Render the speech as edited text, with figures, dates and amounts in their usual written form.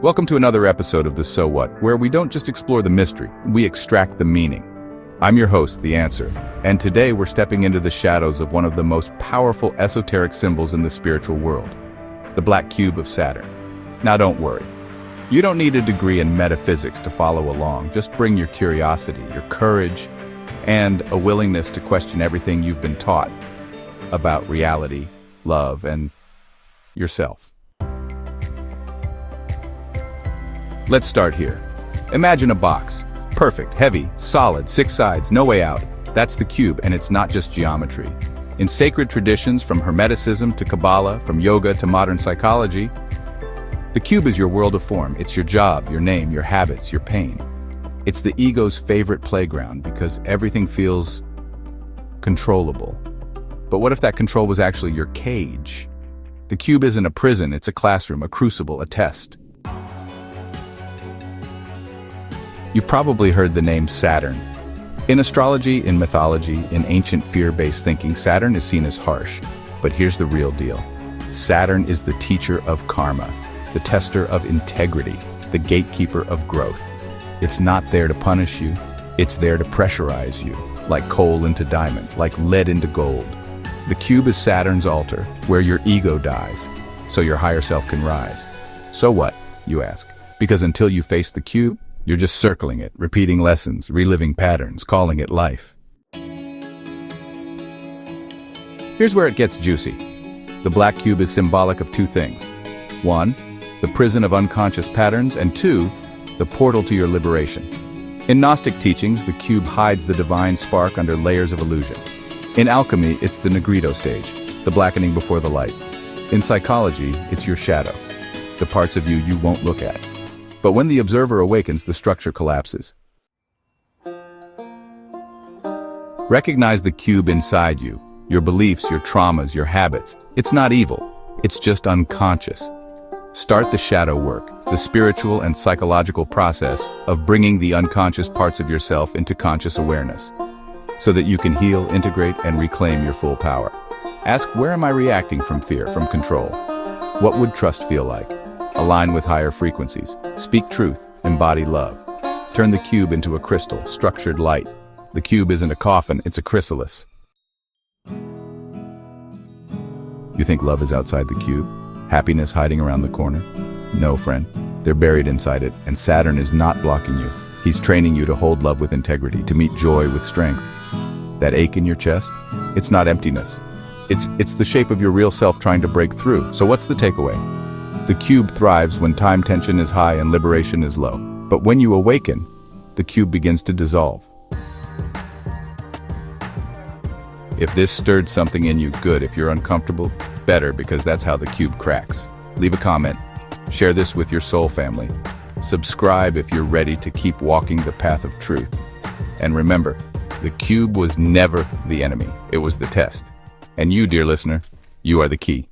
Welcome to another episode of the So What, where we don't just explore the mystery, we extract the meaning. I'm your host, The Answer, and today we're stepping into the shadows of one of the most powerful esoteric symbols in the spiritual world, the Black Cube of Saturn. Now don't worry, you don't need a degree in metaphysics to follow along. Just bring your curiosity, your courage, and a willingness to question everything you've been taught about reality, love, and yourself. Let's start here. Imagine a box. Perfect, heavy, solid, 6 sides, no way out. That's the cube, and it's not just geometry. In sacred traditions, from Hermeticism to Kabbalah, from yoga to modern psychology, the cube is your world of form. It's your job, your name, your habits, your pain. It's the ego's favorite playground because everything feels controllable. But what if that control was actually your cage? The cube isn't a prison, it's a classroom, a crucible, a test. You've probably heard the name Saturn. In astrology, in mythology, in ancient fear-based thinking, Saturn is seen as harsh. But here's the real deal. Saturn is the teacher of karma, the tester of integrity, the gatekeeper of growth. It's not there to punish you, it's there to pressurize you, like coal into diamond, like lead into gold. The cube is Saturn's altar, where your ego dies, so your higher self can rise. So what, you ask? Because until you face the cube, you're just circling it, repeating lessons, reliving patterns, calling it life. Here's where it gets juicy. The Black Cube is symbolic of two things. 1, the prison of unconscious patterns, and 2, the portal to your liberation. In Gnostic teachings, the cube hides the divine spark under layers of illusion. In alchemy, it's the negrito stage, the blackening before the light. In psychology, it's your shadow, the parts of you won't look at. But when the observer awakens, the structure collapses. Recognize the cube inside you, your beliefs, your traumas, your habits. It's not evil, it's just unconscious. Start the shadow work, the spiritual and psychological process of bringing the unconscious parts of yourself into conscious awareness, so that you can heal, integrate, and reclaim your full power. Ask, where am I reacting from fear, from control? What would trust feel like? Align with higher frequencies. Speak truth, embody love. Turn the cube into a crystal, structured light. The cube isn't a coffin, it's a chrysalis. You think love is outside the cube? Happiness hiding around the corner? No, friend. They're buried inside it, and Saturn is not blocking you. He's training you to hold love with integrity, to meet joy with strength. That ache in your chest? It's not emptiness. It's the shape of your real self trying to break through. So what's the takeaway? The cube thrives when time tension is high and liberation is low. But when you awaken, the cube begins to dissolve. If this stirred something in you, good. If you're uncomfortable, better, because that's how the cube cracks. Leave a comment. Share this with your soul family. Subscribe if you're ready to keep walking the path of truth. And remember, the cube was never the enemy. It was the test. And you, dear listener, you are the key.